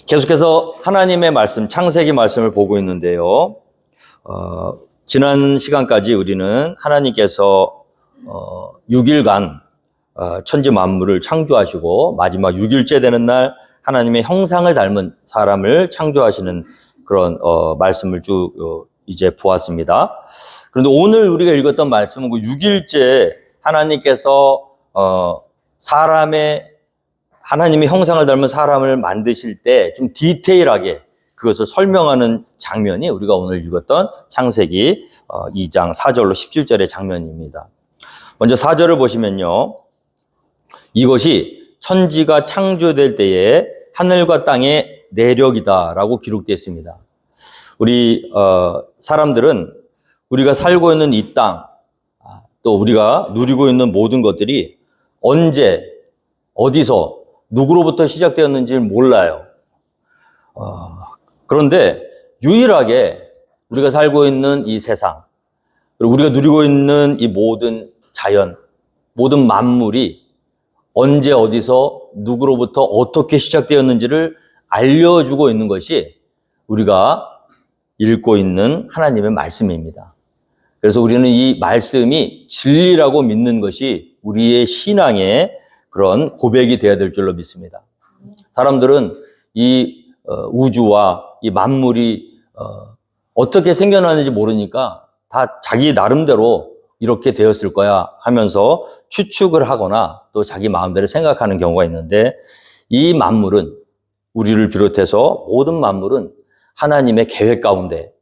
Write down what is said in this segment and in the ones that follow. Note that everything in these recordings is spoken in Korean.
계속해서 하나님의 말씀, 창세기 말씀을 보고 있는데요. 지난 시간까지 우리는 하나님께서 6일간 천지 만물을 창조하시고 마지막 6일째 되는 날 하나님의 형상을 닮은 사람을 창조하시는 그런 말씀을 쭉 이제 보았습니다. 그런데 오늘 우리가 읽었던 말씀은 그 6일째 하나님께서 하나님의 형상을 닮은 사람을 만드실 때 좀 디테일하게 그것을 설명하는 장면이 우리가 오늘 읽었던 창세기 2장 4절로 17절의 장면입니다. 먼저 4절을 보시면요. 이것이 천지가 창조될 때에 하늘과 땅의 내력이다라고 기록되어 있습니다. 우리 사람들은 우리가 살고 있는 이 땅, 또 우리가 누리고 있는 모든 것들이 언제, 어디서, 누구로부터 시작되었는지를 몰라요. 그런데 유일하게 우리가 살고 있는 이 세상, 그리고 우리가 누리고 있는 이 모든 자연, 모든 만물이 언제 어디서 누구로부터 어떻게 시작되었는지를 알려주고 있는 것이 우리가 읽고 있는 하나님의 말씀입니다. 그래서 우리는 이 말씀이 진리라고 믿는 것이 우리의 신앙의 그런 고백이 되어야 될 줄로 믿습니다. 사람들은 이 우주와 이 만물이 어떻게 생겨나는지 모르니까 다 자기 나름대로 이렇게 되었을 거야 하면서 추측을 하거나 또 자기 마음대로 생각하는 경우가 있는데, 이 만물은, 우리를 비롯해서 모든 만물은 하나님의 계획 가운데,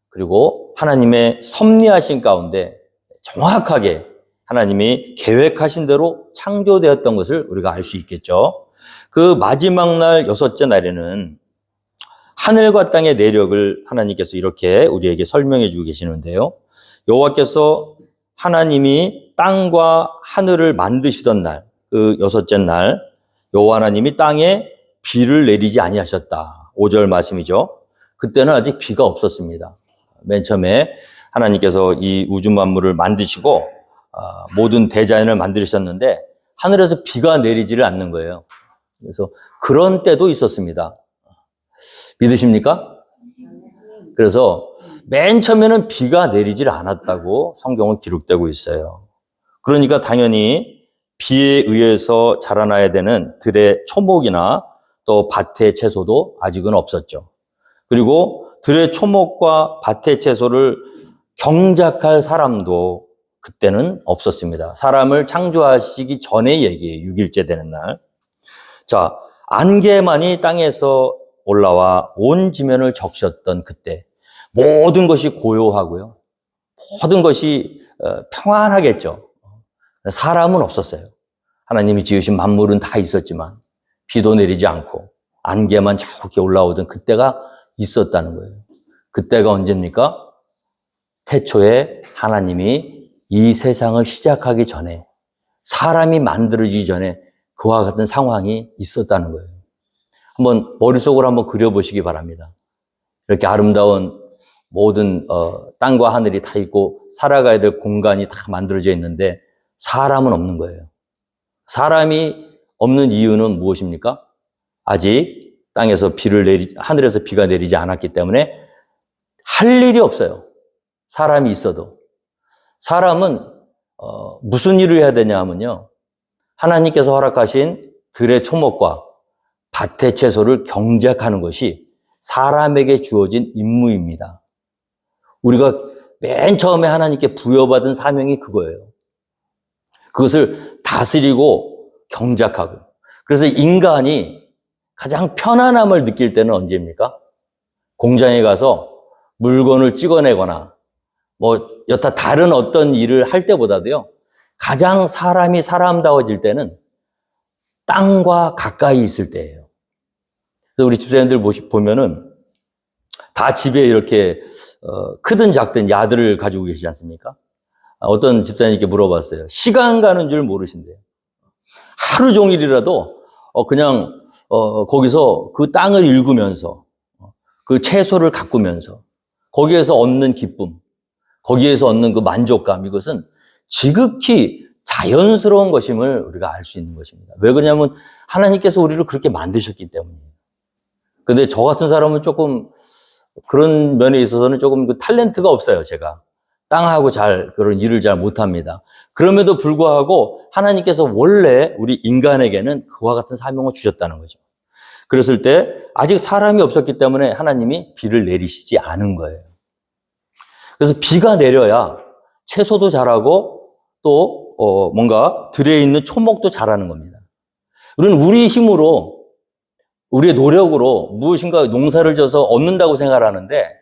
그리고 하나님의 섭리하신 가운데 정확하게 하나님이 계획하신 대로 창조되었던 것을 우리가 알 수 있겠죠. 그 마지막 날 여섯째 날에는 하늘과 땅의 내력을 하나님께서 이렇게 우리에게 설명해 주고 계시는데요. 여호와께서 하나님이 땅과 하늘을 만드시던 날, 그 여섯째 날, 여호와 하나님이 땅에 비를 내리지 아니하셨다. 5절 말씀이죠. 그때는 아직 비가 없었습니다. 맨 처음에 하나님께서 이 우주 만물을 만드시고 모든 대자연을 만드셨는데 하늘에서 비가 내리지를 않는 거예요. 그래서 그런 때도 있었습니다. 믿으십니까? 그래서 맨 처음에는 비가 내리질 않았다고 성경은 기록되고 있어요. 그러니까 당연히 비에 의해서 자라나야 되는 들의 초목이나 또 밭의 채소도 아직은 없었죠. 그리고 들의 초목과 밭의 채소를 경작할 사람도 그때는 없었습니다. 사람을 창조하시기 전의 얘기예요. 6일째 되는 날. 자, 안개만이 땅에서 올라와 온 지면을 적셨던 그때 모든 것이 고요하고요. 모든 것이 평안하겠죠. 사람은 없었어요. 하나님이 지으신 만물은 다 있었지만 비도 내리지 않고 안개만 저렇게 올라오던 그때가 있었다는 거예요. 그때가 언제입니까? 태초에 하나님이 이 세상을 시작하기 전에, 사람이 만들어지기 전에 그와 같은 상황이 있었다는 거예요. 한번 머릿속으로 한번 그려보시기 바랍니다. 이렇게 아름다운 모든 땅과 하늘이 다 있고 살아가야 될 공간이 다 만들어져 있는데 사람은 없는 거예요. 사람이 없는 이유는 무엇입니까? 아직 땅에서 하늘에서 비가 내리지 않았기 때문에 할 일이 없어요. 사람이 있어도. 사람은 무슨 일을 해야 되냐 하면요, 하나님께서 허락하신 들의 초목과 밭의 채소를 경작하는 것이 사람에게 주어진 임무입니다. 우리가 맨 처음에 하나님께 부여받은 사명이 그거예요. 그것을 다스리고 경작하고. 그래서 인간이 가장 편안함을 느낄 때는 언제입니까? 공장에 가서 물건을 찍어내거나 여타 다른 어떤 일을 할 때보다도요, 가장 사람이 사람다워질 때는 땅과 가까이 있을 때예요. 그래서 우리 집사님들 보면은 다 집에 이렇게 크든 작든 야들을 가지고 계시지 않습니까? 어떤 집사님께 물어봤어요. 시간 가는 줄 모르신대요. 하루 종일이라도 그냥 거기서 그 땅을 일구면서 그 채소를 가꾸면서 거기에서 얻는 기쁨, 거기에서 얻는 그 만족감, 이것은 지극히 자연스러운 것임을 우리가 알 수 있는 것입니다. 왜 그러냐면 하나님께서 우리를 그렇게 만드셨기 때문이에요. 근데 저 같은 사람은 조금 그런 면에 있어서는 조금 그 탤런트가 없어요, 제가. 땅하고 그런 일을 잘 못합니다. 그럼에도 불구하고 하나님께서 원래 우리 인간에게는 그와 같은 사명을 주셨다는 거죠. 그랬을 때 아직 사람이 없었기 때문에 하나님이 비를 내리시지 않은 거예요. 그래서 비가 내려야 채소도 자라고 또 뭔가 들에 있는 초목도 자라는 겁니다. 우리는 우리 힘으로, 우리의 노력으로 무엇인가 농사를 져서 얻는다고 생각하는데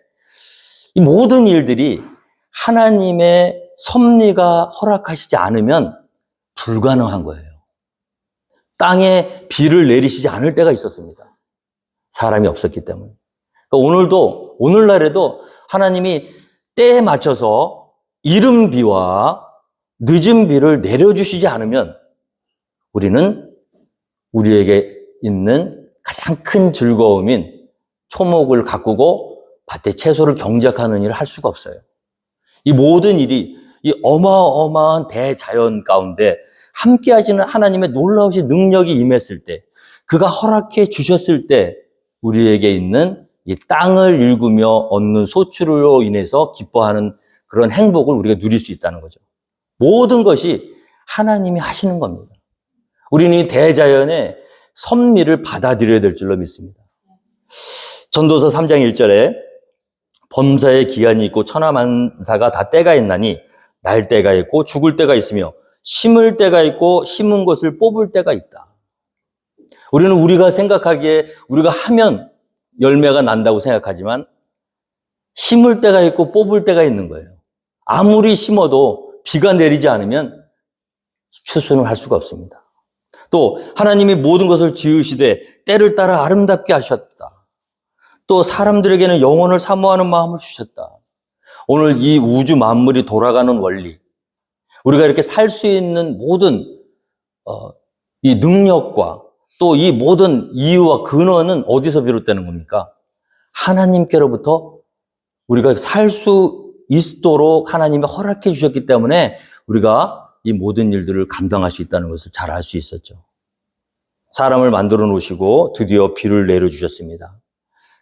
이 모든 일들이 하나님의 섭리가 허락하시지 않으면 불가능한 거예요. 땅에 비를 내리시지 않을 때가 있었습니다. 사람이 없었기 때문에. 그러니까 오늘날에도 하나님이 때에 맞춰서 이른 비와 늦은 비를 내려주시지 않으면 우리는 우리에게 있는 가장 큰 즐거움인 초목을 가꾸고 밭에 채소를 경작하는 일을 할 수가 없어요. 이 모든 일이 이 어마어마한 대자연 가운데 함께 하시는 하나님의 놀라우신 능력이 임했을 때, 그가 허락해 주셨을 때 우리에게 있는 이 땅을 일구며 얻는 소출로 인해서 기뻐하는 그런 행복을 우리가 누릴 수 있다는 거죠. 모든 것이 하나님이 하시는 겁니다. 우리는 이 대자연의 섭리를 받아들여야 될 줄로 믿습니다. 전도서 3장 1절에 범사에 기한이 있고 천하만사가 다 때가 있나니 날 때가 있고 죽을 때가 있으며 심을 때가 있고 심은 것을 뽑을 때가 있다. 우리는 우리가 생각하기에 우리가 하면 열매가 난다고 생각하지만 심을 때가 있고 뽑을 때가 있는 거예요. 아무리 심어도 비가 내리지 않으면 추수는 할 수가 없습니다. 또 하나님이 모든 것을 지으시되 때를 따라 아름답게 하셨다. 또 사람들에게는 영혼을 사모하는 마음을 주셨다. 오늘 이 우주 만물이 돌아가는 원리, 우리가 이렇게 살 수 있는 모든 이 능력과 또 이 모든 이유와 근원은 어디서 비롯되는 겁니까? 하나님께로부터 우리가 살 수 있도록 하나님이 허락해 주셨기 때문에 우리가 이 모든 일들을 감당할 수 있다는 것을 잘 알 수 있었죠. 사람을 만들어 놓으시고 드디어 비를 내려주셨습니다.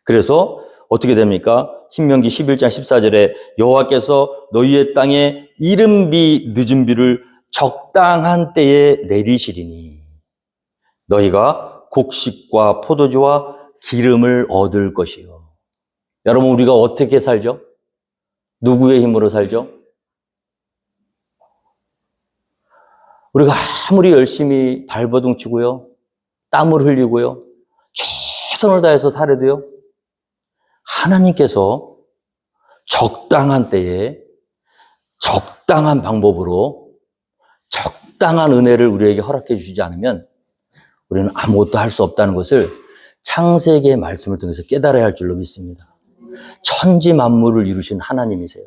그래서 어떻게 됩니까? 신명기 11장 14절에 여호와께서 너희의 땅에 이른 비 늦은 비를 적당한 때에 내리시리니 너희가 곡식과 포도주와 기름을 얻을 것이요. 여러분, 우리가 어떻게 살죠? 누구의 힘으로 살죠? 우리가 아무리 열심히 발버둥 치고요, 땀을 흘리고요, 최선을 다해서 살아도요, 하나님께서 적당한 때에 적당한 방법으로 적당한 은혜를 우리에게 허락해 주시지 않으면 우리는 아무것도 할 수 없다는 것을 창세기의 말씀을 통해서 깨달아야 할 줄로 믿습니다. 천지 만물을 이루신 하나님이세요.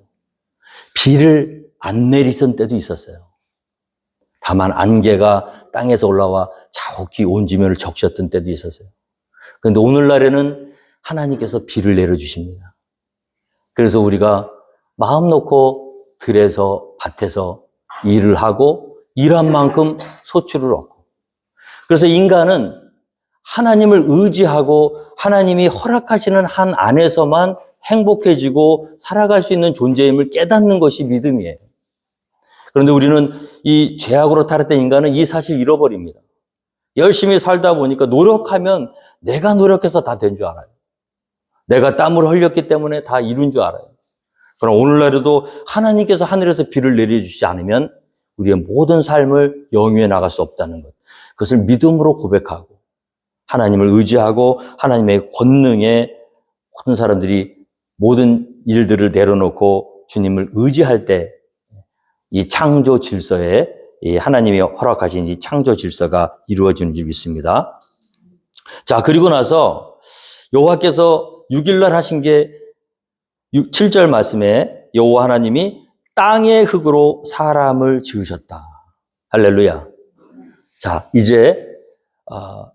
비를 안 내리던 때도 있었어요. 다만 안개가 땅에서 올라와 자욱히 온 지면을 적셨던 때도 있었어요. 그런데 오늘날에는 하나님께서 비를 내려주십니다. 그래서 우리가 마음 놓고 들에서 밭에서 일을 하고 일한 만큼 소출을 얻고, 그래서 인간은 하나님을 의지하고 하나님이 허락하시는 한 안에서만 행복해지고 살아갈 수 있는 존재임을 깨닫는 것이 믿음이에요. 그런데 우리는 이 죄악으로 타락된 인간은 이 사실을 잃어버립니다. 열심히 살다 보니까 노력하면 내가 노력해서 다 된 줄 알아요. 내가 땀을 흘렸기 때문에 다 이룬 줄 알아요. 그럼 오늘날에도 하나님께서 하늘에서 비를 내려주시지 않으면 우리의 모든 삶을 영위해 나갈 수 없다는 것. 그것을 믿음으로 고백하고 하나님을 의지하고 하나님의 권능에 모든 사람들이 모든 일들을 내려놓고 주님을 의지할 때 이 창조 질서에 이 하나님이 허락하신 이 창조 질서가 이루어지는 줄 믿습니다. 자, 그리고 나서 여호와께서 6일 날 하신 게 7절 말씀에 여호와 하나님이 땅의 흙으로 사람을 지으셨다. 할렐루야. 자, 이제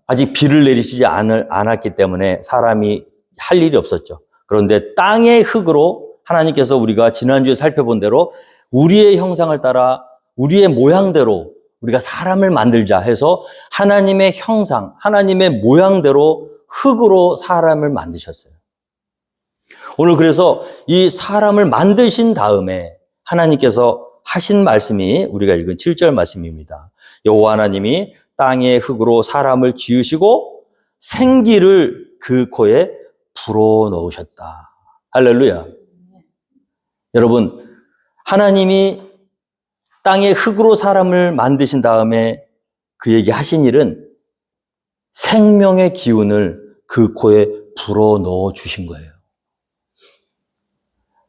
아직 비를 내리시지 않았기 때문에 사람이 할 일이 없었죠. 그런데 땅의 흙으로 하나님께서 우리가 지난주에 살펴본 대로 우리의 형상을 따라 우리의 모양대로 우리가 사람을 만들자 해서 하나님의 형상, 하나님의 모양대로 흙으로 사람을 만드셨어요. 오늘 그래서 이 사람을 만드신 다음에 하나님께서 하신 말씀이 우리가 읽은 7절 말씀입니다. 여호와 하나님이 땅의 흙으로 사람을 지으시고 생기를 그 코에 불어넣으셨다. 할렐루야. 여러분, 하나님이 땅의 흙으로 사람을 만드신 다음에 그에게 하신 일은 생명의 기운을 그 코에 불어넣어 주신 거예요.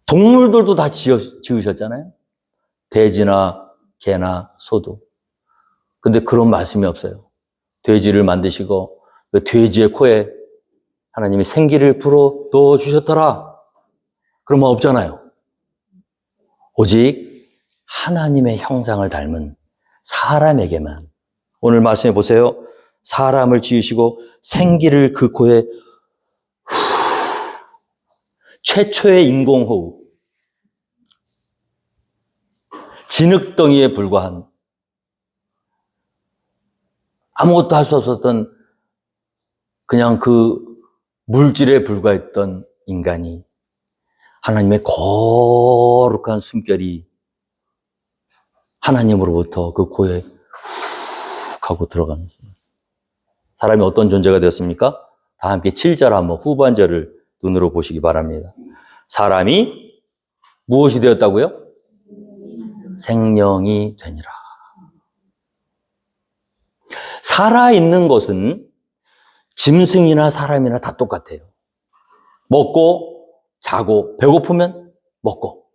동물들도 다 지으셨잖아요. 돼지나 개나 소도. 근데 그런 말씀이 없어요. 돼지를 만드시고 그 돼지의 코에 하나님이 생기를 불어넣어 주셨더라. 그런 말 없잖아요. 오직 하나님의 형상을 닮은 사람에게만. 오늘 말씀해 보세요. 사람을 지으시고 생기를 그 코에 최초의 인공호흡, 진흙덩이에 불과한 아무것도 할 수 없었던 그냥 그 물질에 불과했던 인간이 하나님의 거룩한 숨결이 하나님으로부터 그 코에 훅 하고 들어가면서 사람이 어떤 존재가 되었습니까? 다 함께 7절 한번 후반절을 눈으로 보시기 바랍니다. 사람이 무엇이 되었다고요? 생명이 되니라. 살아있는 것은 짐승이나 사람이나 다 똑같아요. 먹고 자고 배고프면 먹고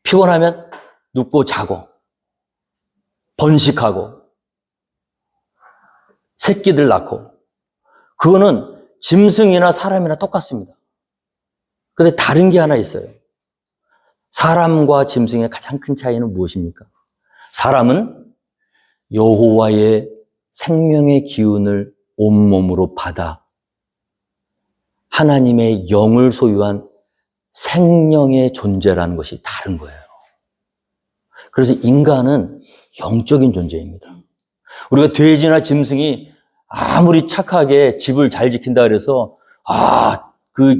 피곤하면 눕고 자고 번식하고 새끼들 낳고 그거는 짐승이나 사람이나 똑같습니다. 그런데 다른 게 하나 있어요. 사람과 짐승의 가장 큰 차이는 무엇입니까? 사람은 여호와의 생명의 기운을 온몸으로 받아 하나님의 영을 소유한 생명의 존재라는 것이 다른 거예요. 그래서 인간은 영적인 존재입니다. 우리가 돼지나 짐승이 아무리 착하게 집을 잘 지킨다 그래서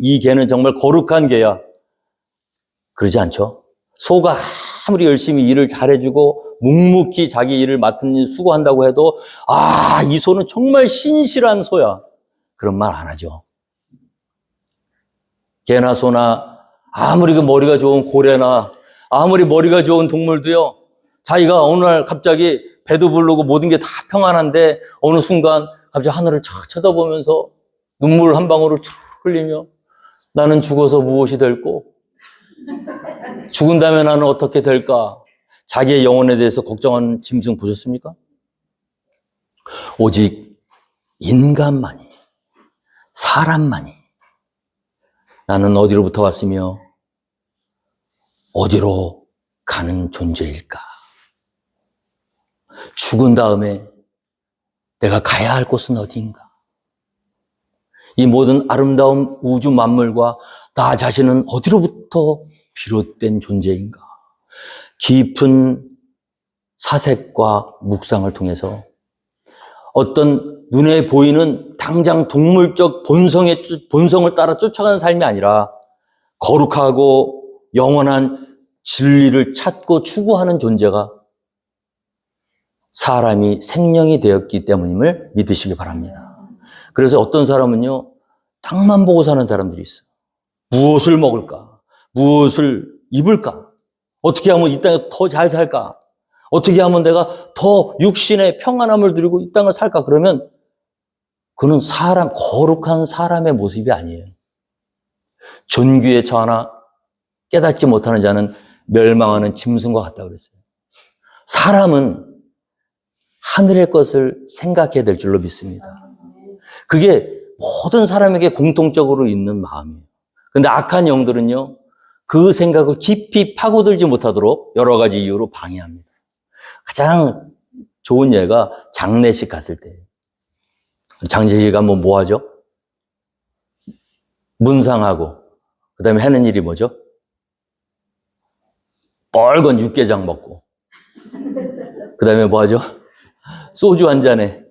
이 개는 정말 거룩한 개야. 그러지 않죠? 소가 아무리 열심히 일을 잘해주고 묵묵히 자기 일을 맡은 일 수고한다고 해도 이 소는 정말 신실한 소야. 그런 말 안 하죠. 개나 소나 아무리 그 머리가 좋은 고래나 아무리 머리가 좋은 동물도요. 자기가 어느 날 갑자기 배도 부르고 모든 게 다 평안한데 어느 순간 갑자기 하늘을 촥 쳐다보면서 눈물 한 방울을 촥 흘리며 나는 죽어서 무엇이 될꼬? 죽은 다음에 나는 어떻게 될까? 자기의 영혼에 대해서 걱정하는 짐승 보셨습니까? 오직 인간만이, 사람만이 나는 어디로부터 왔으며 어디로 가는 존재일까? 죽은 다음에 내가 가야 할 곳은 어디인가? 이 모든 아름다운 우주 만물과 나 자신은 어디로부터 비롯된 존재인가? 깊은 사색과 묵상을 통해서 어떤 눈에 보이는 당장 동물적 본성을 따라 쫓아가는 삶이 아니라 거룩하고 영원한 진리를 찾고 추구하는 존재가 사람이 생명이 되었기 때문임을 믿으시기 바랍니다. 그래서 어떤 사람은요, 땅만 보고 사는 사람들이 있어요. 무엇을 먹을까? 무엇을 입을까? 어떻게 하면 이 땅에 더 잘 살까? 어떻게 하면 내가 더 육신의 평안함을 누리고 이 땅을 살까? 그러면 그는 거룩한 사람의 모습이 아니에요. 존귀에 처하나 깨닫지 못하는 자는 멸망하는 짐승과 같다고 그랬어요. 사람은 하늘의 것을 생각해야 될 줄로 믿습니다. 그게 모든 사람에게 공통적으로 있는 마음이에요. 그런데 악한 영들은요, 그 생각을 깊이 파고들지 못하도록 여러 가지 이유로 방해합니다. 가장 좋은 예가 장례식 갔을 때. 장례식 가면 뭐 하죠? 문상하고, 그 다음에 하는 일이 뭐죠? 빨간 육개장 먹고, 그 다음에 뭐 하죠? 소주 한 잔에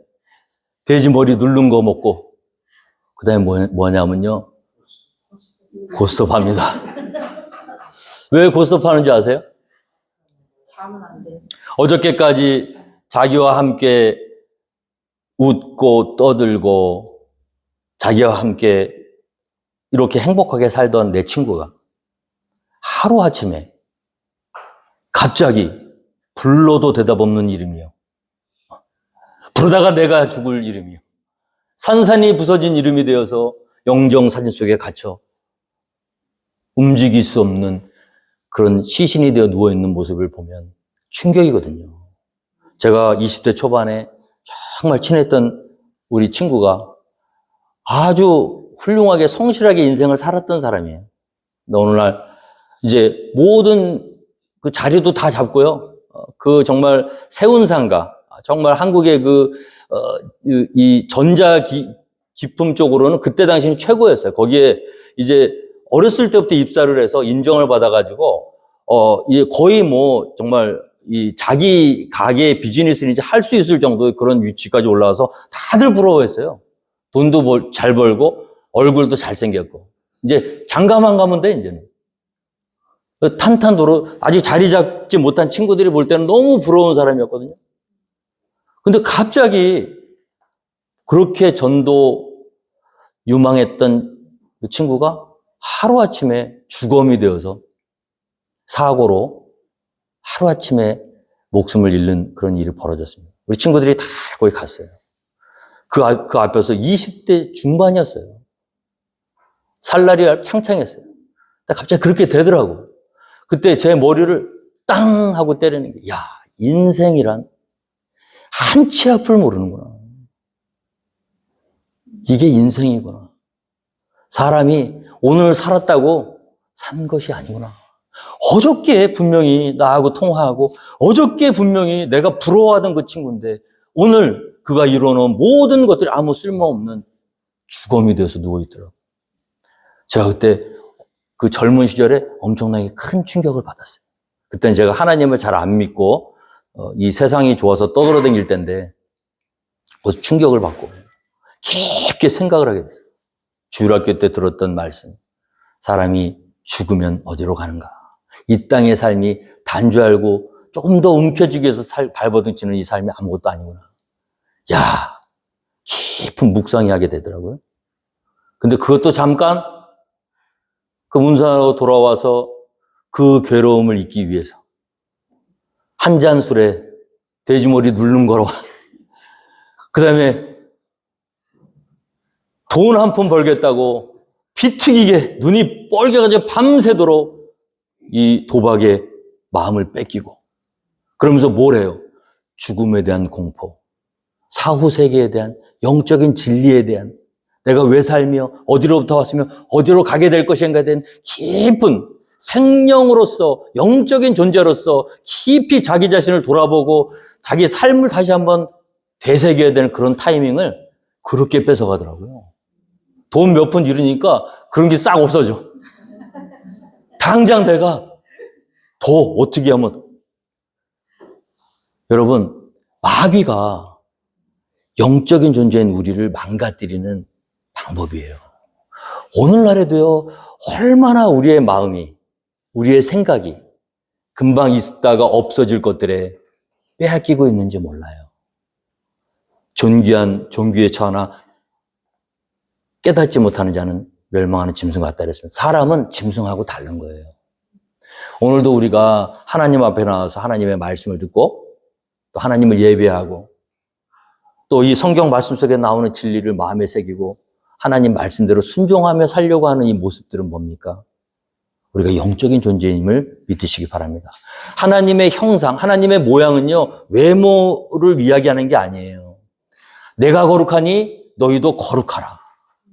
돼지 머리 누른 거 먹고, 그 그 다음에 뭐냐면요. 고스톱합니다. 왜 고스톱 하는지 아세요? 잠은 안 돼. 어저께까지 자기와 함께 웃고 떠들고 자기와 함께 이렇게 행복하게 살던 내 친구가 하루아침에 갑자기 불러도 대답 없는 이름이요. 부르다가 내가 죽을 이름이요. 산산이 부서진 이름이 되어서 영정 사진 속에 갇혀 움직일 수 없는 그런 시신이 되어 누워있는 모습을 보면 충격이거든요. 제가 20대 초반에 정말 친했던 우리 친구가 아주 훌륭하게 성실하게 인생을 살았던 사람이에요. 어느 날 이제 모든 그 자리도 다 잡고요. 그 정말 세운상가, 정말 한국의 이 전자기품 쪽으로는 그때 당시는 최고였어요. 거기에 이제 어렸을 때부터 입사를 해서 인정을 받아가지고, 거의 뭐 정말 이 자기 가게 비즈니스를 이제 할 수 있을 정도의 그런 위치까지 올라와서 다들 부러워했어요. 돈도 잘 벌고, 얼굴도 잘생겼고. 이제 장가만 가면 돼, 이제는. 탄탄도로 아직 자리 잡지 못한 친구들이 볼 때는 너무 부러운 사람이었거든요. 근데 갑자기 그렇게 전도 유망했던 그 친구가 하루아침에 주검이 되어서 사고로 하루아침에 목숨을 잃는 그런 일이 벌어졌습니다. 우리 친구들이 다 거기 갔어요. 그 앞에서 20대 중반이었어요. 살날이 창창했어요. 근데 갑자기 그렇게 되더라고. 그때 제 머리를 땅 하고 때리는 게, 야, 인생이란 한치 앞을 모르는구나. 이게 인생이구나. 사람이 오늘 살았다고 산 것이 아니구나. 어저께 분명히 나하고 통화하고 어저께 분명히 내가 부러워하던 그 친구인데 오늘 그가 이뤄놓은 모든 것들이 아무 쓸모없는 주검이 되어서 누워있더라고요. 제가 그때 그 젊은 시절에 엄청나게 큰 충격을 받았어요. 그때는 제가 하나님을 잘 안 믿고 이 세상이 좋아서 떠돌아다닐 때인데 그 충격을 받고 깊게 생각을 하게 됐어요. 주일학교 때 들었던 말씀. 사람이 죽으면 어디로 가는가? 이 땅의 삶이 단조하고 조금 더 움켜쥐기 위해서 발버둥치는 이 삶이 아무것도 아니구나. 야, 깊은 묵상이 하게 되더라고요. 근데 그것도 잠깐 그 문사로 돌아와서 그 괴로움을 잊기 위해서 한 잔 술에 돼지머리 누른 거로 그 다음에 돈 한 푼 벌겠다고 피튀기게 눈이 뻘개가지고 밤새도록 이 도박에 마음을 뺏기고 그러면서 뭘 해요? 죽음에 대한 공포, 사후 세계에 대한 영적인 진리에 대한 내가 왜 살며 어디로부터 왔으며 어디로 가게 될 것인가에 대한 깊은 생명으로서 영적인 존재로서 깊이 자기 자신을 돌아보고 자기 삶을 다시 한번 되새겨야 되는 그런 타이밍을 그렇게 뺏어가더라고요. 돈 몇 푼 잃으니까 그런 게 싹 없어져. 당장 내가 더 어떻게 하면 여러분 마귀가 영적인 존재인 우리를 망가뜨리는 방법이에요. 오늘날에도요 얼마나 우리의 마음이 우리의 생각이 금방 있다가 없어질 것들에 빼앗기고 있는지 몰라요. 존귀한 종교에 처하나 깨닫지 못하는 자는 멸망하는 짐승 같다 그랬습니다. 사람은 짐승하고 다른 거예요. 오늘도 우리가 하나님 앞에 나와서 하나님의 말씀을 듣고 또 하나님을 예배하고 또 이 성경 말씀 속에 나오는 진리를 마음에 새기고 하나님 말씀대로 순종하며 살려고 하는 이 모습들은 뭡니까? 우리가 영적인 존재임을 믿으시기 바랍니다. 하나님의 형상, 하나님의 모양은요, 외모를 이야기하는 게 아니에요. 내가 거룩하니 너희도 거룩하라.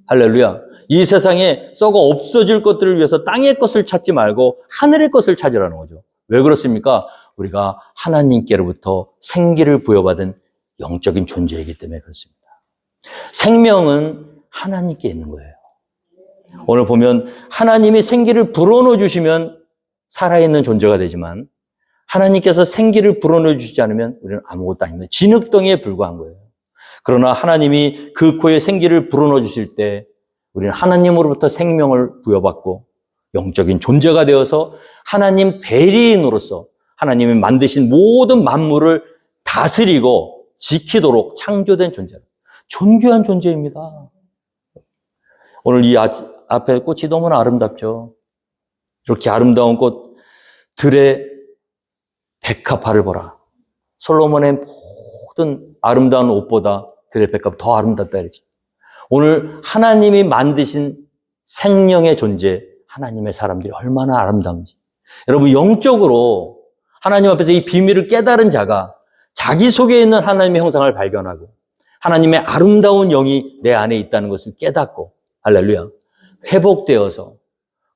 할렐루야. 이 세상에 썩어 없어질 것들을 위해서 땅의 것을 찾지 말고 하늘의 것을 찾으라는 거죠. 왜 그렇습니까? 우리가 하나님께로부터 생기를 부여받은 영적인 존재이기 때문에 그렇습니다. 생명은 하나님께 있는 거예요. 오늘 보면 하나님이 생기를 불어넣어 주시면 살아있는 존재가 되지만 하나님께서 생기를 불어넣어 주시지 않으면 우리는 아무것도 아닙니다. 진흙덩이에 불과한 거예요. 그러나 하나님이 그 코에 생기를 불어넣어 주실 때 우리는 하나님으로부터 생명을 부여받고 영적인 존재가 되어서 하나님 대리인으로서 하나님이 만드신 모든 만물을 다스리고 지키도록 창조된 존재. 존귀한 존재입니다. 오늘 이 앞에 꽃이 너무나 아름답죠. 이렇게 아름다운 꽃들의 백합화를 보라. 솔로몬의 모든 아름다운 옷보다 들의 백합 더 아름답다 이러지. 오늘 하나님이 만드신 생명의 존재, 하나님의 사람들이 얼마나 아름다운지. 여러분, 영적으로 하나님 앞에서 이 비밀을 깨달은 자가 자기 속에 있는 하나님의 형상을 발견하고 하나님의 아름다운 영이 내 안에 있다는 것을 깨닫고, 할렐루야, 회복되어서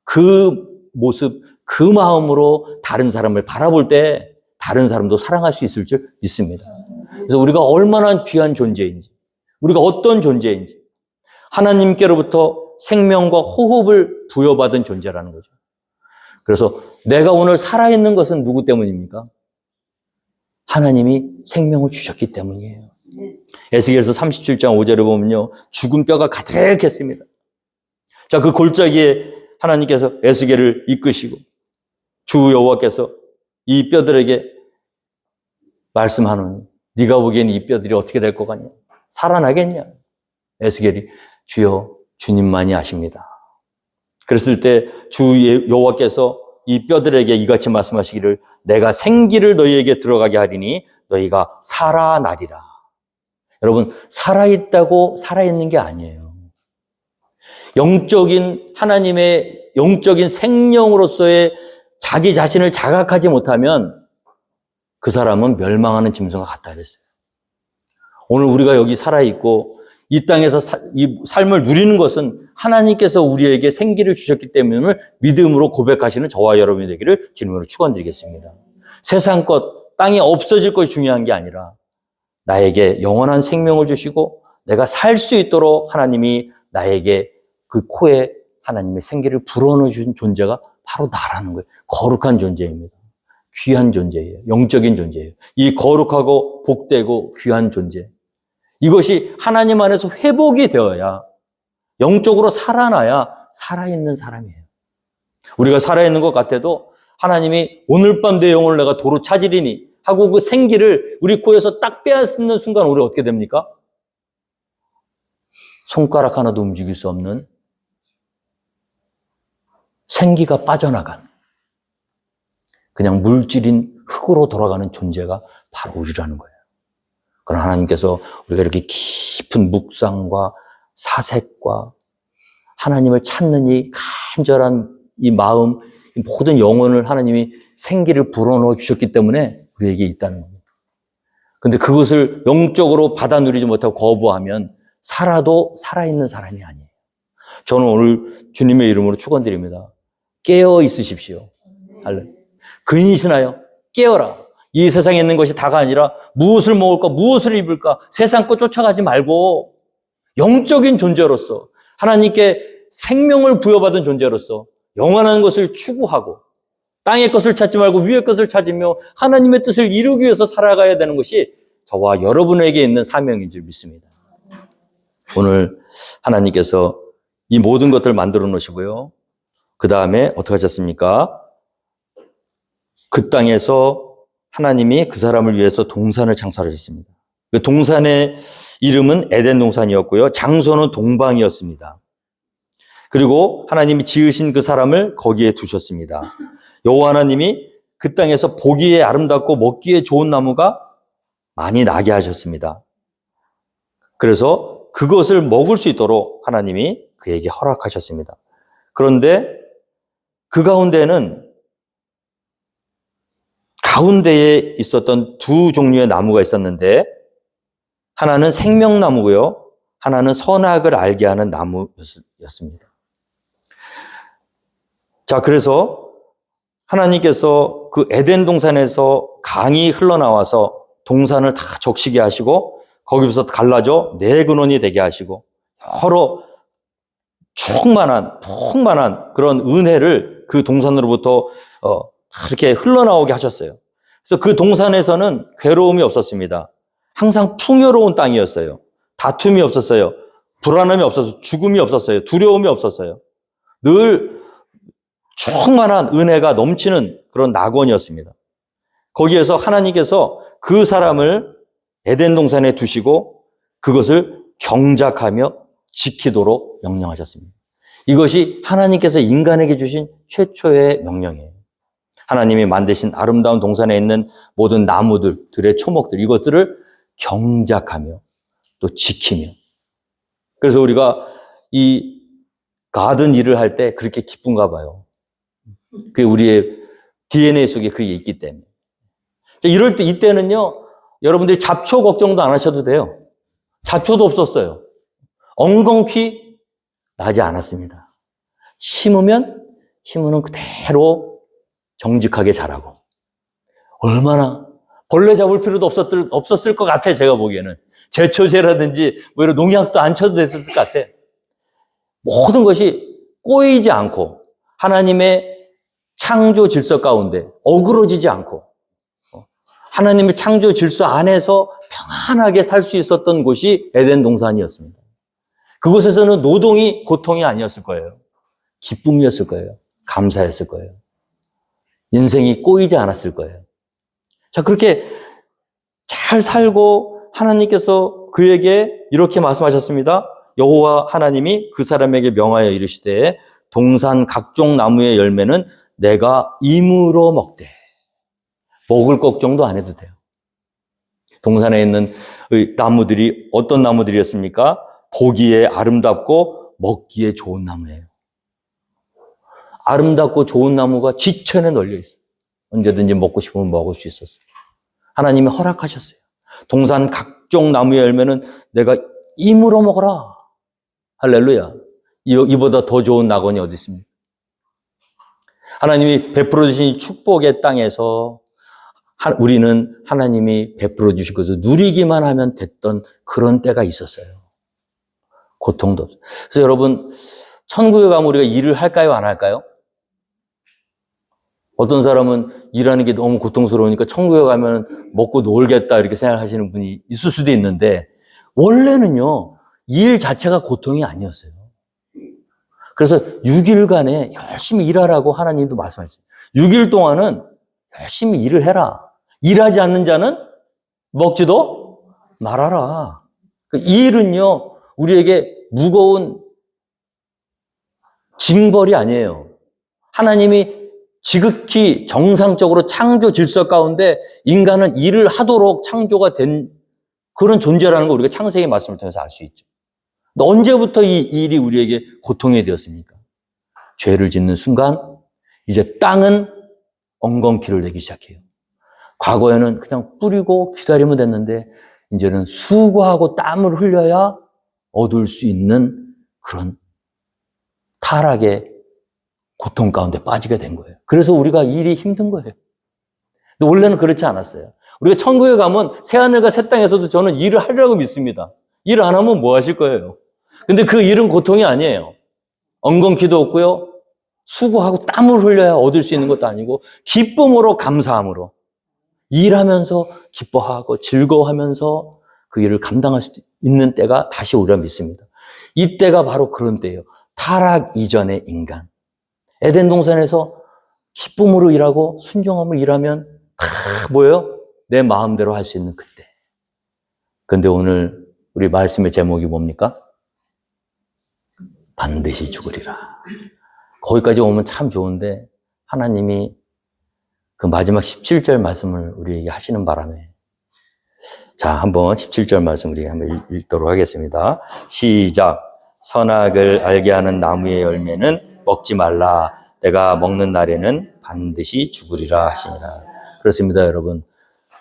그 모습, 그 마음으로 다른 사람을 바라볼 때 다른 사람도 사랑할 수 있을 줄 믿습니다. 그래서 우리가 얼마나 귀한 존재인지, 우리가 어떤 존재인지, 하나님께로부터 생명과 호흡을 부여받은 존재라는 거죠. 그래서 내가 오늘 살아있는 것은 누구 때문입니까? 하나님이 생명을 주셨기 때문이에요. 에스겔서 37장 5절에 보면요, 죽은 뼈가 가득했습니다. 자, 그 골짜기에 하나님께서 에스겔을 이끄시고 주 여호와께서 이 뼈들에게 말씀하노니 네가 보기엔 이 뼈들이 어떻게 될 것 같냐? 살아나겠냐? 에스겔이 주여 주님만이 아십니다. 그랬을 때 주 여호와께서 이 뼈들에게 이같이 말씀하시기를 내가 생기를 너희에게 들어가게 하리니 너희가 살아나리라. 여러분, 살아있다고 살아있는 게 아니에요. 영적인 하나님의 영적인 생명으로서의 자기 자신을 자각하지 못하면 그 사람은 멸망하는 짐승과 같다 그랬어요. 오늘 우리가 여기 살아있고 이 땅에서 이 삶을 누리는 것은 하나님께서 우리에게 생기를 주셨기 때문에 믿음으로 고백하시는 저와 여러분이 되기를 주님으로 축원드리겠습니다. 세상 것, 땅이 없어질 것이 중요한 게 아니라 나에게 영원한 생명을 주시고 내가 살 수 있도록 하나님이 나에게 그 코에 하나님의 생기를 불어넣어 준 존재가 바로 나라는 거예요. 거룩한 존재입니다. 귀한 존재예요. 영적인 존재예요. 이 거룩하고 복되고 귀한 존재, 이것이 하나님 안에서 회복이 되어야, 영적으로 살아나야 살아있는 사람이에요. 우리가 살아있는 것 같아도 하나님이 오늘 밤 내 영혼을 내가 도로 찾으리니 하고 그 생기를 우리 코에서 딱 빼앗는 순간 우리 어떻게 됩니까? 손가락 하나도 움직일 수 없는 생기가 빠져나간 그냥 물질인 흙으로 돌아가는 존재가 바로 우리라는 거예요. 그러나 하나님께서 우리가 이렇게 깊은 묵상과 사색과 하나님을 찾는 이 간절한 이 마음, 이 모든 영혼을 하나님이 생기를 불어넣어 주셨기 때문에 우리에게 있다는 겁니다. 근데 그것을 영적으로 받아 누리지 못하고 거부하면 살아도 살아있는 사람이 아니에요. 저는 오늘 주님의 이름으로 축원드립니다. 깨어 있으십시오. 할렐루야. 근이시나요? 깨어라. 이 세상에 있는 것이 다가 아니라 무엇을 먹을까, 무엇을 입을까, 세상 것 쫓아가지 말고 영적인 존재로서 하나님께 생명을 부여받은 존재로서 영원한 것을 추구하고 땅의 것을 찾지 말고 위의 것을 찾으며 하나님의 뜻을 이루기 위해서 살아가야 되는 것이 저와 여러분에게 있는 사명인 줄 믿습니다. 오늘 하나님께서 이 모든 것들을 만들어 놓으시고요. 그 다음에 어떻게 하셨습니까? 그 땅에서 하나님이 그 사람을 위해서 동산을 창설하셨습니다. 그 동산의 이름은 에덴 동산이었고요. 장소는 동방이었습니다. 그리고 하나님이 지으신 그 사람을 거기에 두셨습니다. 여호와 하나님이 그 땅에서 보기에 아름답고 먹기에 좋은 나무가 많이 나게 하셨습니다. 그래서 그것을 먹을 수 있도록 하나님이 그에게 허락하셨습니다. 그런데 그 가운데는 가운데에 있었던 두 종류의 나무가 있었는데 하나는 생명나무고요. 하나는 선악을 알게 하는 나무였습니다. 자, 그래서 하나님께서 그 에덴 동산에서 강이 흘러나와서 동산을 다 적시게 하시고 거기서 갈라져 네 근원이 되게 하시고 여러 충만한 그런 은혜를 그 동산으로부터 이렇게 흘러나오게 하셨어요. 그래서 그 동산에서는 괴로움이 없었습니다. 항상 풍요로운 땅이었어요. 다툼이 없었어요. 불안함이 없었어요. 죽음이 없었어요. 두려움이 없었어요. 늘 충만한 은혜가 넘치는 그런 낙원이었습니다. 거기에서 하나님께서 그 사람을 에덴 동산에 두시고 그것을 경작하며 지키도록 명령하셨습니다. 이것이 하나님께서 인간에게 주신 최초의 명령이에요. 하나님이 만드신 아름다운 동산에 있는 모든 나무들, 들의 초목들, 이것들을 경작하며 또 지키며. 그래서 우리가 이 가든 일을 할 때 그렇게 기쁜가 봐요. 그게 우리의 DNA 속에 그게 있기 때문에. 이럴 때, 이때는요, 여러분들이 잡초 걱정도 안 하셔도 돼요. 잡초도 없었어요. 엉겅퀴 나지 않았습니다. 심으면 그대로 정직하게 자라고. 얼마나 벌레 잡을 필요도 없었을 것 같아, 제가 보기에는. 제초제라든지 뭐 이런 농약도 안 쳐도 됐을 것 같아. 모든 것이 꼬이지 않고 하나님의 창조 질서 가운데 어그러지지 않고 하나님의 창조 질서 안에서 평안하게 살 수 있었던 곳이 에덴 동산이었습니다. 그곳에서는 노동이 고통이 아니었을 거예요. 기쁨이었을 거예요. 감사했을 거예요. 인생이 꼬이지 않았을 거예요. 자, 그렇게 잘 살고 하나님께서 그에게 이렇게 말씀하셨습니다. 여호와 하나님이 그 사람에게 명하여 이르시되 동산 각종 나무의 열매는 내가 임으로 먹되. 먹을 걱정도 안 해도 돼요. 동산에 있는 나무들이 어떤 나무들이었습니까? 보기에 아름답고 먹기에 좋은 나무예요. 아름답고 좋은 나무가 지천에 널려 있어요. 언제든지 먹고 싶으면 먹을 수 있었어요. 하나님이 허락하셨어요. 동산 각종 나무의 열매는 내가 임으로 먹어라. 할렐루야. 이보다 더 좋은 낙원이 어디 있습니까? 하나님이 베풀어 주신 축복의 땅에서 우리는 하나님이 베풀어 주실 것을 누리기만 하면 됐던 그런 때가 있었어요. 고통도 없어요. 그래서 여러분, 천국에 가면 우리가 일을 할까요? 안 할까요? 어떤 사람은 일하는 게 너무 고통스러우니까 천국에 가면 먹고 놀겠다 이렇게 생각하시는 분이 있을 수도 있는데 원래는요, 일 자체가 고통이 아니었어요. 그래서 6일간에 열심히 일하라고 하나님도 말씀하셨어요. 6일 동안은 열심히 일을 해라. 일하지 않는 자는 먹지도 말아라. 그 일은요, 우리에게 무거운 징벌이 아니에요. 하나님이 지극히 정상적으로 창조 질서 가운데 인간은 일을 하도록 창조가 된 그런 존재라는 걸 우리가 창세기 말씀을 통해서 알 수 있죠. 근데 언제부터 이 일이 우리에게 고통이 되었습니까? 죄를 짓는 순간 이제 땅은 엉겅퀴를 내기 시작해요. 과거에는 그냥 뿌리고 기다리면 됐는데 이제는 수고하고 땀을 흘려야 얻을 수 있는 그런 타락의 고통 가운데 빠지게 된 거예요. 그래서 우리가 일이 힘든 거예요. 근데 원래는 그렇지 않았어요. 우리가 천국에 가면 새하늘과 새 땅에서도 저는 일을 하려고 믿습니다. 일 안 하면 뭐 하실 거예요? 근데 그 일은 고통이 아니에요. 엉겅퀴도 없고요. 수고하고 땀을 흘려야 얻을 수 있는 것도 아니고 기쁨으로 감사함으로 일하면서 기뻐하고 즐거워하면서 그 일을 감당할 수 있는 때가 다시 오리라 믿습니다. 이때가 바로 그런 때예요. 타락 이전의 인간. 에덴 동산에서 기쁨으로 일하고 순종함으로 일하면 다 뭐예요? 내 마음대로 할 수 있는 그때. 근데 오늘 우리 말씀의 제목이 뭡니까? 반드시 죽으리라. 거기까지 오면 참 좋은데 하나님이 그 마지막 17절 말씀을 우리에게 하시는 바람에 자, 한번 17절 말씀 우리 한번 읽도록 하겠습니다. 시작. 선악을 알게 하는 나무의 열매는 먹지 말라. 내가 먹는 날에는 반드시 죽으리라 하시니라. 그렇습니다, 여러분.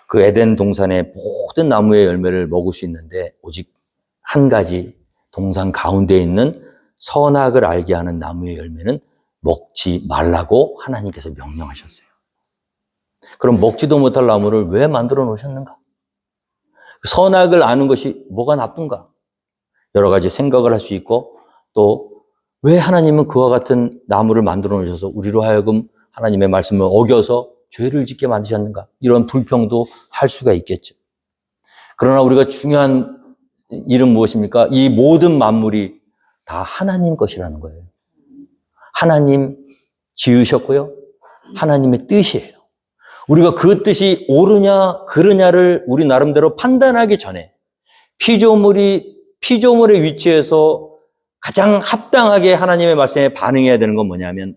그 에덴 동산의 모든 나무의 열매를 먹을 수 있는데 오직 한 가지 동산 가운데 있는 선악을 알게 하는 나무의 열매는 먹지 말라고 하나님께서 명령하셨어요. 그럼 먹지도 못할 나무를 왜 만들어 놓으셨는가? 선악을 아는 것이 뭐가 나쁜가? 여러 가지 생각을 할 수 있고 또 왜 하나님은 그와 같은 나무를 만들어 놓으셔서 우리로 하여금 하나님의 말씀을 어겨서 죄를 짓게 만드셨는가? 이런 불평도 할 수가 있겠죠. 그러나 우리가 중요한 일은 무엇입니까? 이 모든 만물이 다 하나님 것이라는 거예요. 하나님 지으셨고요. 하나님의 뜻이에요. 우리가 그 뜻이 옳으냐 그르냐를 우리 나름대로 판단하기 전에 피조물의 위치에서 가장 합당하게 하나님의 말씀에 반응해야 되는 건 뭐냐면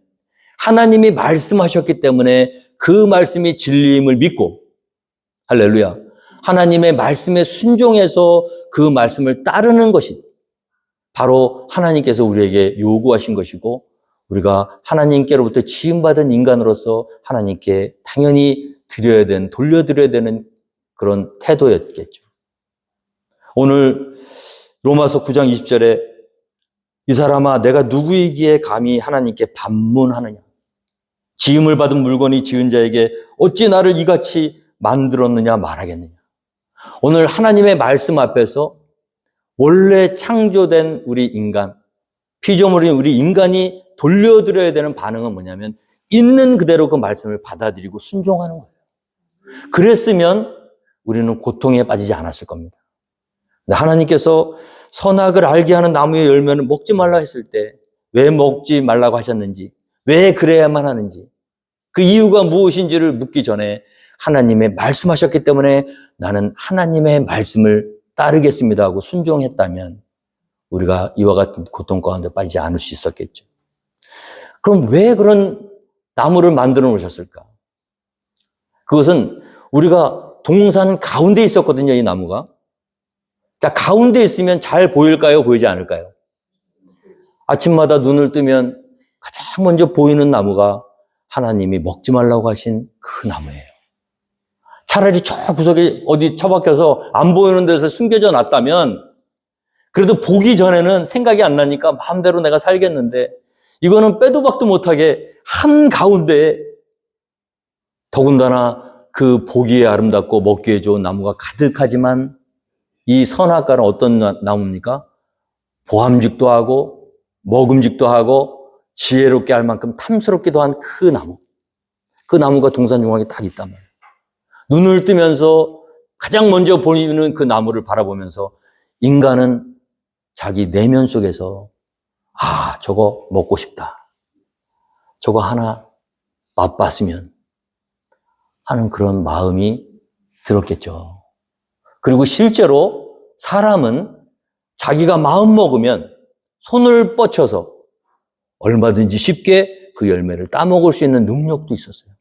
하나님이 말씀하셨기 때문에 그 말씀이 진리임을 믿고 할렐루야. 하나님의 말씀에 순종해서 그 말씀을 따르는 것이 바로 하나님께서 우리에게 요구하신 것이고 우리가 하나님께로부터 지음받은 인간으로서 하나님께 당연히 돌려드려야 되는 그런 태도였겠죠. 오늘 로마서 9장 20절에 이 사람아 내가 누구이기에 감히 하나님께 반문하느냐. 지음을 받은 물건이 지은 자에게 어찌 나를 이같이 만들었느냐 말하겠느냐. 오늘 하나님의 말씀 앞에서 원래 창조된 우리 인간, 피조물인 우리 인간이 돌려드려야 되는 반응은 뭐냐면 있는 그대로 그 말씀을 받아들이고 순종하는 거예요. 그랬으면 우리는 고통에 빠지지 않았을 겁니다. 하나님께서 선악을 알게 하는 나무의 열매는 먹지 말라 했을 때 왜 먹지 말라고 하셨는지, 왜 그래야만 하는지, 그 이유가 무엇인지를 묻기 전에 하나님의 말씀하셨기 때문에 나는 하나님의 말씀을 따르겠습니다 하고 순종했다면 우리가 이와 같은 고통 가운데 빠지지 않을 수 있었겠죠. 그럼 왜 그런 나무를 만들어 놓으셨을까? 그것은 우리가 동산 가운데 있었거든요, 이 나무가. 자, 가운데 있으면 잘 보일까요? 보이지 않을까요? 아침마다 눈을 뜨면 가장 먼저 보이는 나무가 하나님이 먹지 말라고 하신 그 나무예요. 차라리 저 구석에 어디 처박혀서 안 보이는 데서 숨겨져 놨다면 그래도 보기 전에는 생각이 안 나니까 마음대로 내가 살겠는데 이거는 빼도 박도 못하게 한가운데에 더군다나 그 보기에 아름답고 먹기에 좋은 나무가 가득하지만 이 선악과는 어떤 나무입니까? 보암직도 하고 먹음직도 하고 지혜롭게 할 만큼 탐스럽기도 한 그 나무. 그 나무가 동산 중앙에 딱 있단 말이에요. 눈을 뜨면서 가장 먼저 보이는 그 나무를 바라보면서 인간은 자기 내면 속에서 저거 먹고 싶다. 저거 하나 맛봤으면 하는 그런 마음이 들었겠죠. 그리고 실제로 사람은 자기가 마음 먹으면 손을 뻗쳐서 얼마든지 쉽게 그 열매를 따먹을 수 있는 능력도 있었어요.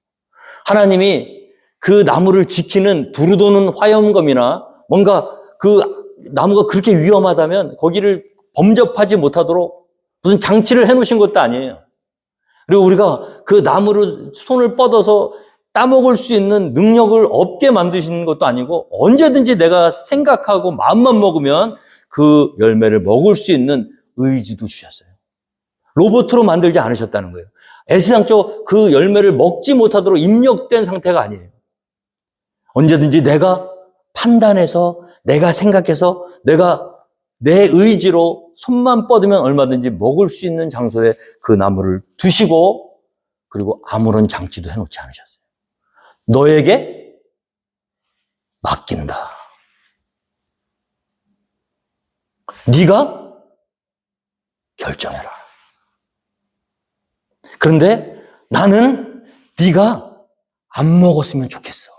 하나님이 그 나무를 지키는 두루도는 화염검이나 뭔가 그 나무가 그렇게 위험하다면 거기를 범접하지 못하도록 무슨 장치를 해놓으신 것도 아니에요. 그리고 우리가 그 나무를 손을 뻗어서 따먹을 수 있는 능력을 없게 만드시는 것도 아니고 언제든지 내가 생각하고 마음만 먹으면 그 열매를 먹을 수 있는 의지도 주셨어요. 로봇으로 만들지 않으셨다는 거예요. 애시당초 그 열매를 먹지 못하도록 입력된 상태가 아니에요. 언제든지 내가 판단해서 내가 생각해서 내가 내 의지로 손만 뻗으면 얼마든지 먹을 수 있는 장소에 그 나무를 두시고 그리고 아무런 장치도 해놓지 않으셨어요. 너에게 맡긴다. 네가 결정해라. 그런데 나는 네가 안 먹었으면 좋겠어.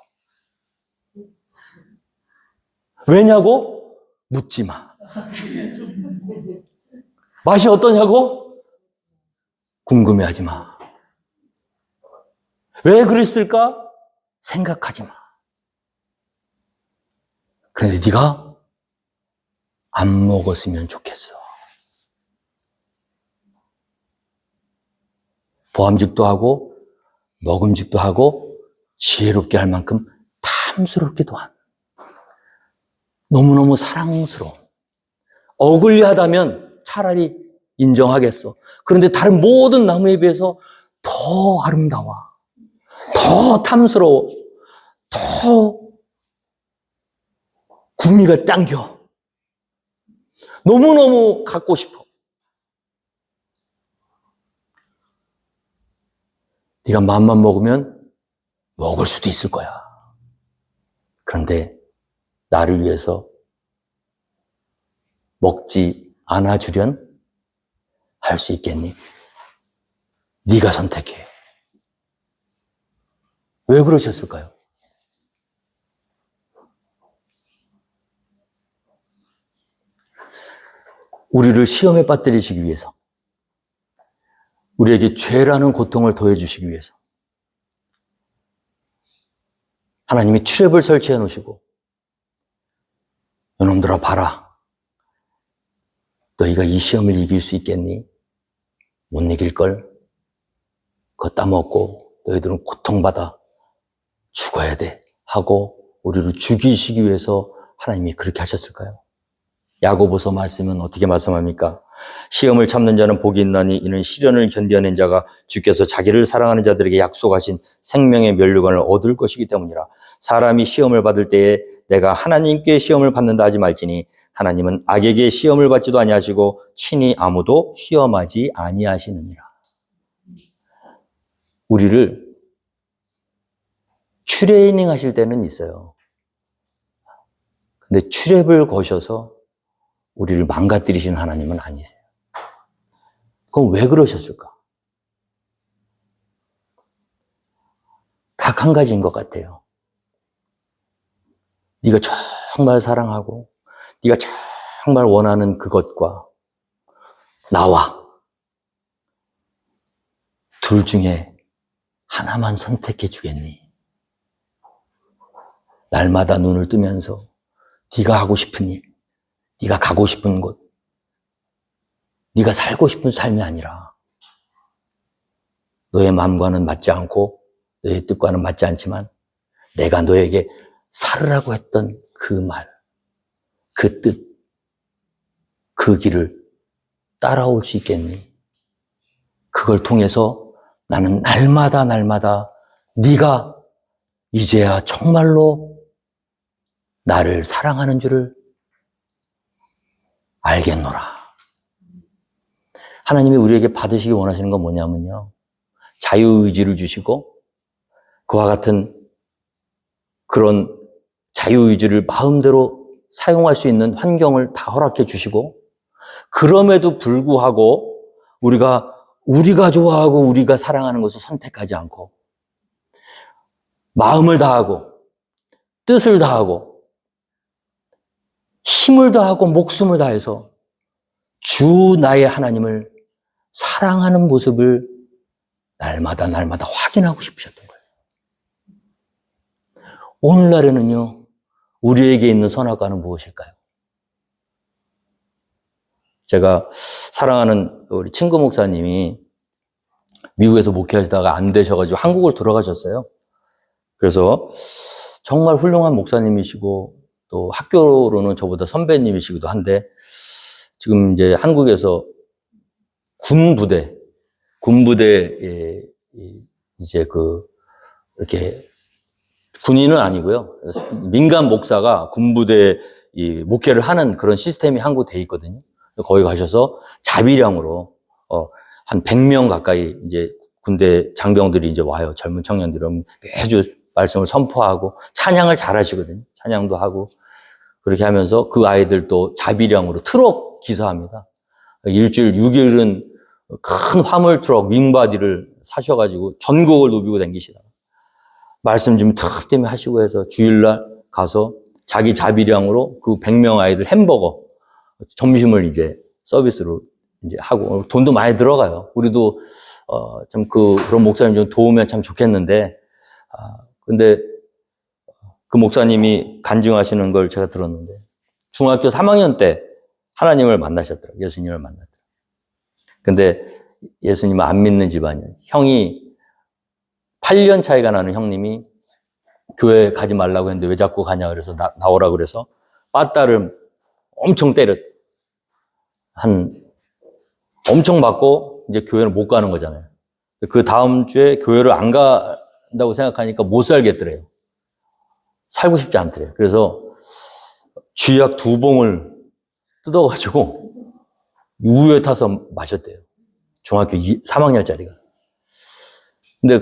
왜냐고? 묻지 마. 맛이 어떠냐고? 궁금해하지 마. 왜 그랬을까? 생각하지 마. 그런데 네가 안 먹었으면 좋겠어. 보암직도 하고 먹음직도 하고 지혜롭게 할 만큼 탐스럽기도 한 너무너무 사랑스러운 어글리하다면 차라리 인정하겠어. 그런데 다른 모든 나무에 비해서 더 아름다워, 더 탐스러워, 더 구미가 당겨. 너무너무 갖고 싶어. 네가 마음만 먹으면 먹을 수도 있을 거야. 그런데 나를 위해서 먹지 않아주련 할 수 있겠니? 네가 선택해. 왜 그러셨을까요? 우리를 시험에 빠뜨리시기 위해서, 우리에게 죄라는 고통을 더해주시기 위해서 하나님이 트랩을 설치해 놓으시고, 너놈들아 봐라, 너희가 이 시험을 이길 수 있겠니? 못 이길걸? 그거 따먹고 너희들은 고통받아 죽어야 돼 하고 우리를 죽이시기 위해서 하나님이 그렇게 하셨을까요? 야고보서 말씀은 어떻게 말씀합니까? 시험을 참는 자는 복이 있나니 이는 시련을 견뎌낸 자가 주께서 자기를 사랑하는 자들에게 약속하신 생명의 면류관을 얻을 것이기 때문이라. 사람이 시험을 받을 때에 내가 하나님께 시험을 받는다 하지 말지니 하나님은 악에게 시험을 받지도 아니하시고 친히 아무도 시험하지 아니하시느니라. 우리를 트레이닝 하실 때는 있어요. 근데 트랩을 거셔서 우리를 망가뜨리시는 하나님은 아니세요. 그럼 왜 그러셨을까? 딱 한 가지인 것 같아요. 네가 정말 사랑하고 네가 정말 원하는 그것과 나와 둘 중에 하나만 선택해 주겠니? 날마다 눈을 뜨면서 네가 하고 싶은 일, 네가 가고 싶은 곳, 네가 살고 싶은 삶이 아니라 너의 마음과는 맞지 않고 너의 뜻과는 맞지 않지만 내가 너에게 살으라고 했던 그 말, 그 뜻, 그 길을 따라올 수 있겠니? 그걸 통해서 나는 날마다 네가 이제야 정말로 나를 사랑하는 줄을 알겠노라. 하나님이 우리에게 받으시기 원하시는 건 뭐냐면요, 자유의지를 주시고 그와 같은 그런 자유의지를 마음대로 사용할 수 있는 환경을 다 허락해 주시고, 그럼에도 불구하고 우리가 좋아하고 우리가 사랑하는 것을 선택하지 않고 마음을 다하고 뜻을 다하고 힘을 다하고 목숨을 다해서 주 나의 하나님을 사랑하는 모습을 날마다 확인하고 싶으셨던 거예요. 오늘날에는요, 우리에게 있는 선악과는 무엇일까요? 제가 사랑하는 우리 친구 목사님이 미국에서 목회하시다가 안 되셔가지고 한국을 돌아가셨어요. 그래서 정말 훌륭한 목사님이시고 또 학교로는 저보다 선배님이시기도 한데, 지금 이제 한국에서 군부대에 이제 이렇게 군인은 아니고요, 민간 목사가 군부대 목회를 하는 그런 시스템이 한국에 돼 있거든요. 거기 가셔서 자비량으로 한 100명 가까이 이제 군대 장병들이 이제 와요. 젊은 청년들은 매주 말씀을 선포하고 찬양을 잘 하시거든요. 찬양도 하고 그렇게 하면서 그 아이들도 자비량으로 트럭 기사합니다. 일주일 6일은 큰 화물 트럭 윙바디를 사셔가지고 전국을 누비고 다니시다가 말씀 좀 탁 때문에 하시고 해서 주일날 가서 자기 자비량으로 그 100명 아이들 햄버거 점심을 이제 서비스로 이제 하고, 돈도 많이 들어가요. 우리도 좀 그런 목사님 좀 도우면 참 좋겠는데, 근데 그 목사님이 간증하시는 걸 제가 들었는데, 중학교 3학년 때 하나님을 만나셨더라고요. 예수님을 만났더라고요. 근데 예수님을 안 믿는 집안이에요. 형이 8년 차이가 나는 형님이 교회 가지 말라고 했는데 왜 자꾸 가냐 그래서 나오라 그래서 빠따를 엄청 때렸대. 엄청 맞고 이제 교회를 못 가는 거잖아요. 그 다음 주에 교회를 안 간다고 생각하니까 못 살겠더래요. 살고 싶지 않더래요. 그래서 쥐약 2봉을 뜯어가지고 우유에 타서 마셨대요. 중학교 3학년짜리가. 근데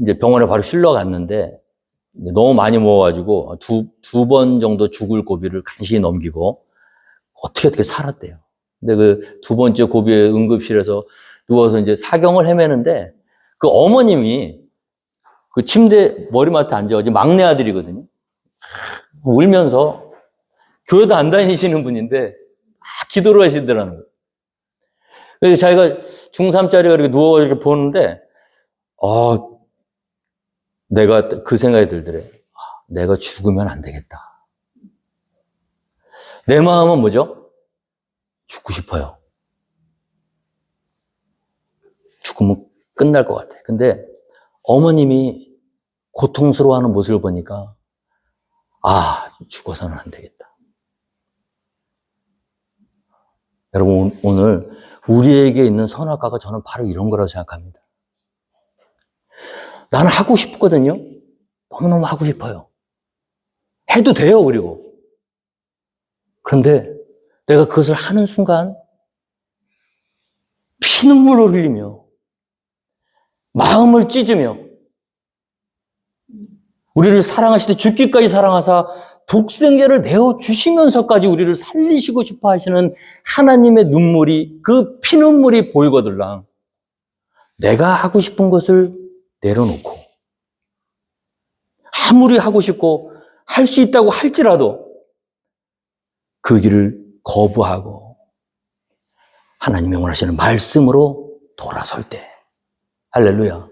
이제 병원에 바로 실러 갔는데 너무 많이 먹어가지고 두 번 정도 죽을 고비를 간신히 넘기고 어떻게 살았대요. 근데 그 두 번째 고비의 응급실에서 누워서 이제 사경을 헤매는데 그 어머님이 그 침대 머리맡에 앉아가지고 막내 아들이거든요. 울면서 교회도 안 다니시는 분인데 막 기도를 하시더라는 거예요. 그래서 자기가 중3짜리가 이렇게 누워 이렇게 보는데, 내가 그 생각이 들더래. 내가 죽으면 안 되겠다. 내 마음은 뭐죠? 죽고 싶어요. 죽으면 끝날 것 같아. 근데 어머님이 고통스러워하는 모습을 보니까 죽어서는 안 되겠다. 여러분, 오늘 우리에게 있는 선악과가 저는 바로 이런 거라고 생각합니다. 나는 하고 싶거든요. 너무너무 하고 싶어요. 해도 돼요, 그리고. 그런데 내가 그것을 하는 순간 피눈물을 흘리며 마음을 찢으며 우리를 사랑하시되 죽기까지 사랑하사 독생자를 내어주시면서까지 우리를 살리시고 싶어 하시는 하나님의 눈물이, 그 피눈물이 보이거들랑 내가 하고 싶은 것을 내려놓고 아무리 하고 싶고 할 수 있다고 할지라도 그 길을 거부하고 하나님이 원하시는 말씀으로 돌아설 때, 할렐루야,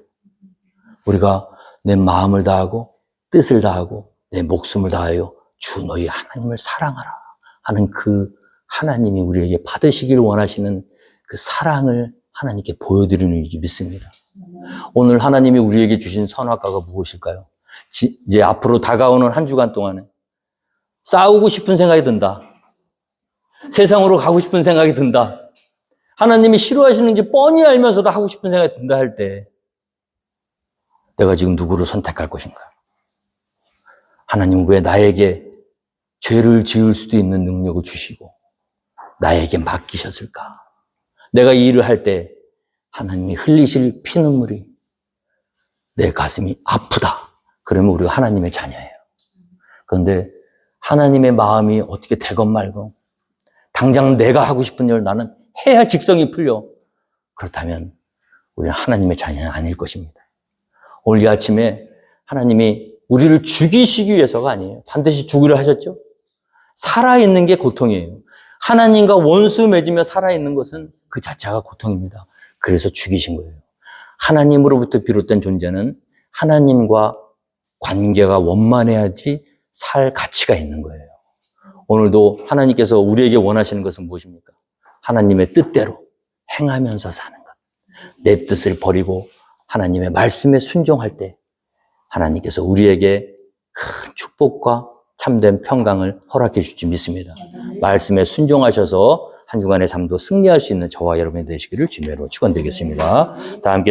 우리가 내 마음을 다하고 뜻을 다하고 내 목숨을 다하여 주 너희 하나님을 사랑하라 하는 그 하나님이 우리에게 받으시길 원하시는 그 사랑을 하나님께 보여드리는 줄 믿습니다. 오늘 하나님이 우리에게 주신 선악과가 무엇일까요? 이제 앞으로 다가오는 한 주간 동안에 싸우고 싶은 생각이 든다. 세상으로 가고 싶은 생각이 든다. 하나님이 싫어하시는지 뻔히 알면서도 하고 싶은 생각이 든다 할 때 내가 지금 누구를 선택할 것인가? 하나님은 왜 나에게 죄를 지을 수도 있는 능력을 주시고 나에게 맡기셨을까? 내가 이 일을 할 때 하나님이 흘리실 피눈물이 내 가슴이 아프다. 그러면 우리가 하나님의 자녀예요. 그런데 하나님의 마음이 어떻게 되건 말건 당장 내가 하고 싶은 일을 나는 해야 직성이 풀려. 그렇다면 우리는 하나님의 자녀는 아닐 것입니다. 오늘 이 아침에 하나님이 우리를 죽이시기 위해서가 아니에요. 반드시 죽으려 하셨죠? 살아있는 게 고통이에요. 하나님과 원수 맺으며 살아있는 것은 그 자체가 고통입니다. 그래서 죽이신 거예요. 하나님으로부터 비롯된 존재는 하나님과 관계가 원만해야지 살 가치가 있는 거예요. 오늘도 하나님께서 우리에게 원하시는 것은 무엇입니까? 하나님의 뜻대로 행하면서 사는 것. 내 뜻을 버리고 하나님의 말씀에 순종할 때 하나님께서 우리에게 큰 축복과 참된 평강을 허락해 주실 줄 믿습니다. 말씀에 순종하셔서 한 주간의 삶도 승리할 수 있는 저와 여러분이 되시기를 주님으로 축원드리겠습니다. 다 함께